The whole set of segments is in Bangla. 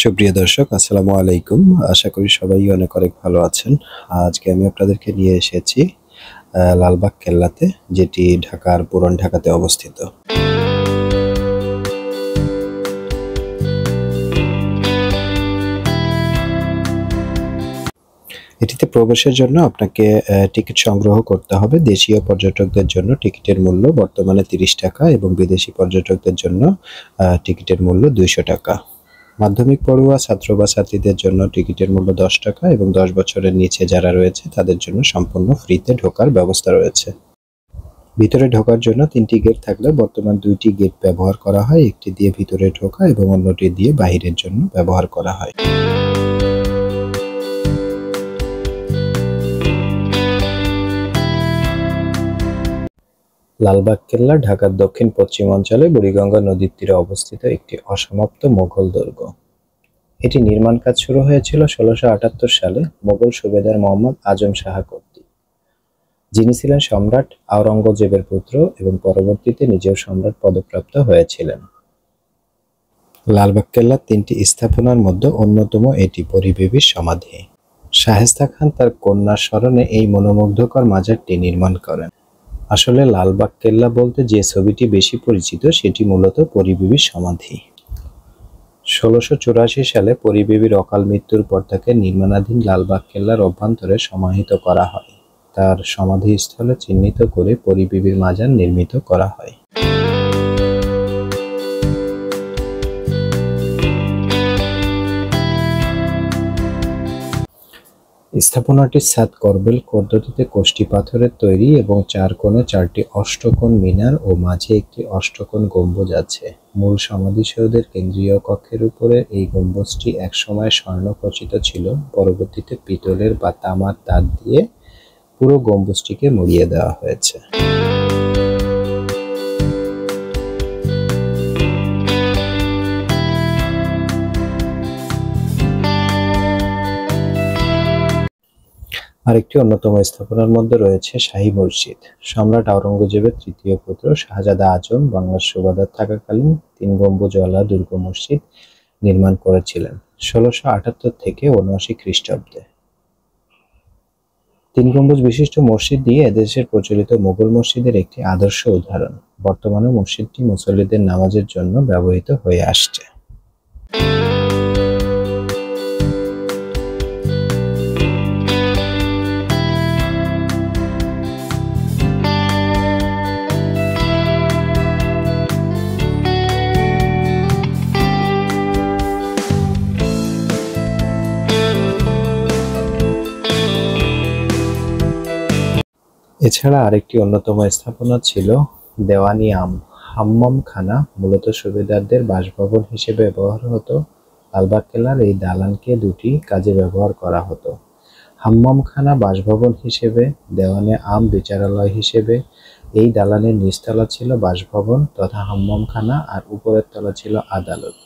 সুপ্রিয় দর্শক, আসসালামু আলাইকুম। আশা করি সবাই অনেক ভালো আছেন। আজকে আমি আপনাদেরকে নিয়ে এসেছি লালবাগ কেল্লাতে, যেটি ঢাকার পুরান ঢাকাতে অবস্থিত। এটিতে প্রবেশের জন্য আপনাকে টিকিট সংগ্রহ করতে হবে। দেশীয় পর্যটকদের জন্য টিকিটের মূল্য বর্তমানে 30 টাকা এবং বিদেশি পর্যটকদের জন্য টিকিটের মূল্য 200 টাকা। মাধ্যমিক পড়ুয়া ছাত্র বা ছাত্রীদের জন্য টিকিটের মূল্য 10 টাকা এবং 10 বছরের নিচে যারা রয়েছে তাদের জন্য সম্পূর্ণ ফ্রিতে ঢোকার ব্যবস্থা রয়েছে। ভিতরে ঢোকার জন্য 3টি গেট থাকলে বর্তমান 2টি গেট ব্যবহার করা হয়। একটি দিয়ে ভিতরে ঢোকা এবং অন্যটি দিয়ে বাহিরের জন্য ব্যবহার করা হয়। লালবাগ কেল্লা ঢাকার দক্ষিণ পশ্চিম অঞ্চলে বুড়িগঙ্গা নদীর তীরে অবস্থিত একটি অসমাপ্ত মোগল দুর্গ। এটি নির্মাণ কাজ শুরু হয়েছিল 1678 সালে মোগল সুবেদার মোহাম্মদ আজম শাহ কর্তৃক, যিনি ছিলেন সম্রাট আওরঙ্গজেবের পুত্র এবং পরবর্তীতে নিজেও সম্রাট পদপ্রাপ্ত হয়েছিলেন। লালবাগ কেল্লার 3টি স্থাপনার মধ্যে অন্যতম এটি পরিবেবীর সমাধি। শায়েস্তা খান তার কন্যার স্মরণে এই মনোমুগ্ধকর মাজারটি নির্মাণ করেন। আসলে লালবাগ কেল্লা বলতে যে ছবিটি বেশি পরিচিত সেটি মূলত পরিবেবীর সমাধি। 1684 সালে পরিবেবীর অকাল মৃত্যুর পর তাকে নির্মাণাধীন লালবাগ কেল্লার অভ্যন্তরে সমাহিত করা হয়। তার সমাধিস্থলে চিহ্নিত করে পরিবেবীর মাজার নির্মিত করা হয়। স্থাপনাটির ছাদ কর্বেল পদ্ধতিতে কোষ্ঠী পাথরের তৈরি এবং 4 কোণে 4টি অষ্টকোণ মিনার ও মাঝে একটি অষ্টকোণ গম্বুজ আছে। মূল সমাধিসৌধের কেন্দ্রীয় কক্ষের উপরে এই গম্বুজটি একসময় স্বর্ণখচিত ছিল, পরবর্তীতে পিতলের বা তামার তার দিয়ে পুরো গম্বুজটিকে মুড়িয়ে দেওয়া হয়েছে। আরেকটি অন্যতম স্থাপনার মধ্যে রয়েছে শাহী মসজিদ। সম্রাট আওরঙ্গজেবের 3য় পুত্র শাহজাদা আজম বাংলার সুবাদার থাকাকালীন 3 গম্বুজওয়ালা দুর্গ মসজিদ নির্মাণ করেছিলেন 1678 থেকে 79 খ্রিস্টাব্দে। 3 গম্বুজ বিশিষ্ট মসজিদ দিয়ে এদেশের প্রচলিত মোগল মসজিদের একটি আদর্শ উদাহরণ। বর্তমানে মসজিদটি মুসল্লিদের নামাজের জন্য ব্যবহৃত হয়ে আসছে। এছাড়া আরেকটি অন্যতম স্থাপনা ছিল দেওয়ানি হাম্মামখানা। মূলত সুবেদারদের বাসভবন হিসেবে ব্যবহার হতো। লালবাগ কেল্লার এই দালানকে 2টি কাজে ব্যবহার করা হতো: হাম্মামখানা বাসভবন হিসেবে, দেওয়ানে আম বিচারালয় হিসেবে। এই দালানের নিচতলা ছিল বাসভবন তথা হাম্মামখানা আর উপরের তলা ছিল আদালত।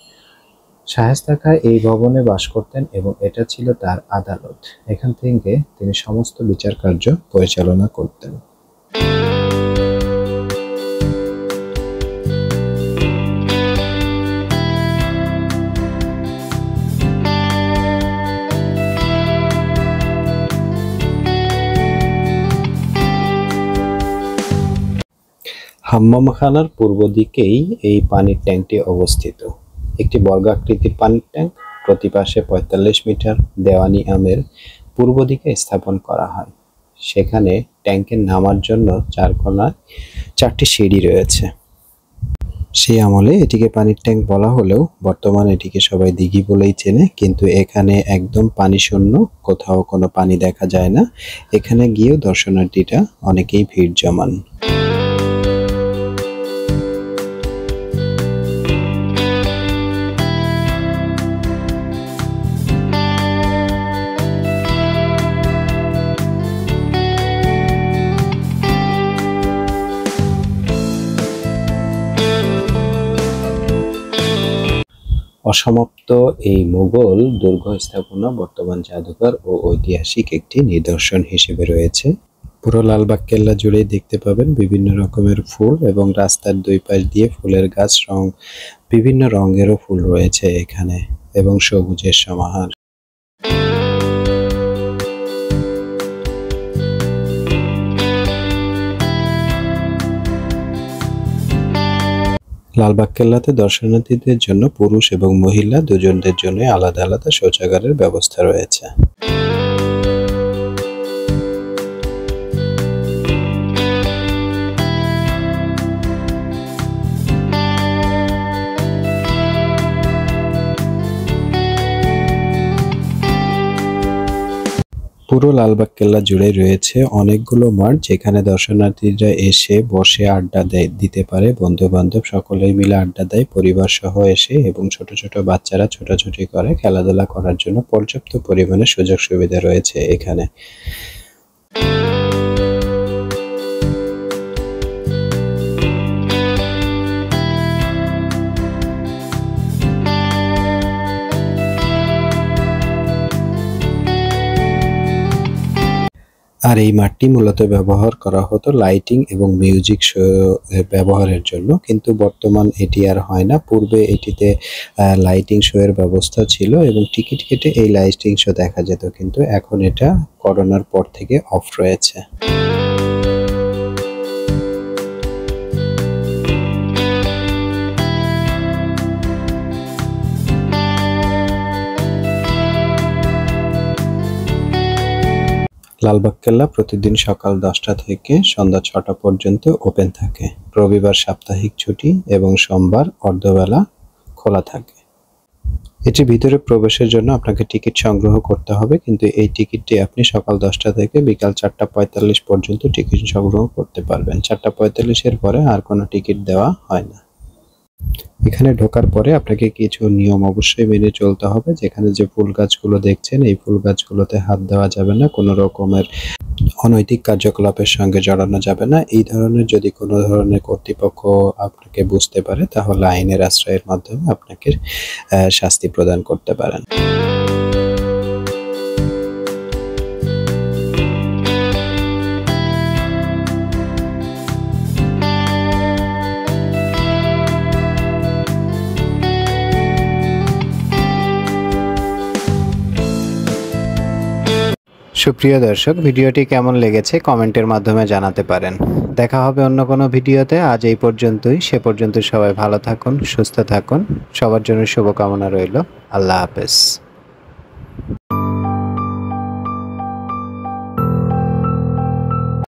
শায়েস্তা খাঁ এই ভবনে বাস করতেন এবং এটা ছিল তার আদালত। এখান থেকে তিনি সমস্ত বিচার কার্য পরিচালনা করতেন। হাম্মামখানার পূর্ব দিকেই এই পানির ট্যাঙ্কটি অবস্থিত। একটি বর্গাকৃতির পানির ট্যাঙ্ক প্রতি পাশে 45 মিটার দেওয়ানি আমের পূর্ব দিকে স্থাপন করা হয়। সেখানে ট্যাঙ্কের নামার জন্য 4 কোণায় 4টি সিঁড়ি রয়েছে। সেই আমলে এটিকে পানির ট্যাঙ্ক বলা হলেও বর্তমানে এটিকে সবাই দিঘি বলেই চেনে, কিন্তু এখানে একদম পানি শূন্য, কোথাও কোনো পানি দেখা যায় না। এখানে গিয়েও দর্শনার্থীরা অনেকেই ভিড় জমান। অসমাপ্ত এই মুঘল দুর্গ স্থাপনা বর্তমান জাদুঘর ও ঐতিহাসিক একটি নিদর্শন হিসেবে রয়েছে। পুরো লালবাগ কেল্লা জুড়েই দেখতে পাবেন বিভিন্ন রকমের ফুল এবং রাস্তার দুই পাশ দিয়ে ফুলের গাছ, বিভিন্ন রঙেরও ফুল রয়েছে এখানে। এবং সবুজের সমাহার। লালবাগ কেল্লাতে দর্শনার্থীদের জন্য পুরুষ এবং মহিলা দুজনদের জন্য আলাদা আলাদা শৌচাগারের ব্যবস্থা রয়েছে। পুরো লালবাগ কেল্লা জুড়ে রয়েছে অনেকগুলো মাঠ, যেখানে দর্শনার্থীরা এসে বসে আড্ডা দিতে পারে। বন্ধু বান্ধব সকলেই মিলে আড্ডা দেয় পরিবার সহ এসে, এবং ছোট ছোট বাচ্চারা ছোটাছুটি করে, খেলাধুলা করার জন্য পর্যাপ্ত পরিমাণে সুযোগ সুবিধা রয়েছে এখানে। আর এই মাঠটি মূলত ব্যবহার করা হতো লাইটিং এবং মিউজিক শো ব্যবহারের জন্য, কিন্তু বর্তমান এটি আর হয় না। পূর্বে এটিতে লাইটিং শো এর ব্যবস্থা ছিল এবং টিকিট কেটে এই লাইটিং শো দেখা যেত, কিন্তু এখন এটা করোনার পর থেকে অফ রয়েছে। লালবাগ কেল্লা প্রতিদিন সকাল 10টা থেকে সন্ধ্যা 6টা পর্যন্ত ওপেন থাকে। রবিবার সাপ্তাহিক ছুটি এবং সোমবার অর্ধবেলা খোলা থাকে। এটির ভিতরে প্রবেশের জন্য আপনাকে টিকিট সংগ্রহ করতে হবে, কিন্তু এই টিকিটটি আপনি সকাল 10টা থেকে বিকাল 4টা 45 পর্যন্ত টিকিট সংগ্রহ করতে পারবেন। 4টা 45-এর পরে আর কোনো টিকিট দেওয়া হয় না। এখানে ঢোকার পরে আপনাকে কিছু নিয়ম অবশ্যই মেনে চলতে হবে। যেখানে যে ফুল গাছগুলো দেখছেন, এই ফুল গাছগুলোতে হাত দেওয়া যাবে না, কোনো রকমের অনৈতিক কার্যকলাপের সঙ্গে জড়ানো যাবে না। এই ধরনের যদি কোনো ধরনের কর্তৃপক্ষ আপনাকে বুঝতে পারে, তাহলে আইনের আশ্রয়ের মাধ্যমে আপনাকে শাস্তি প্রদান করতে পারেন। সুপ্রিয় দর্শক, ভিডিওটি কেমন লেগেছে কমেন্টের মাধ্যমে জানাতে পারেন। দেখা হবে অন্য কোনো ভিডিওতে। আজ এই পর্যন্তই। সে পর্যন্ত সবাই ভালো থাকুন, সুস্থ থাকুন। সবার জন্য শুভকামনা রইল। আল্লাহ হাফেজ।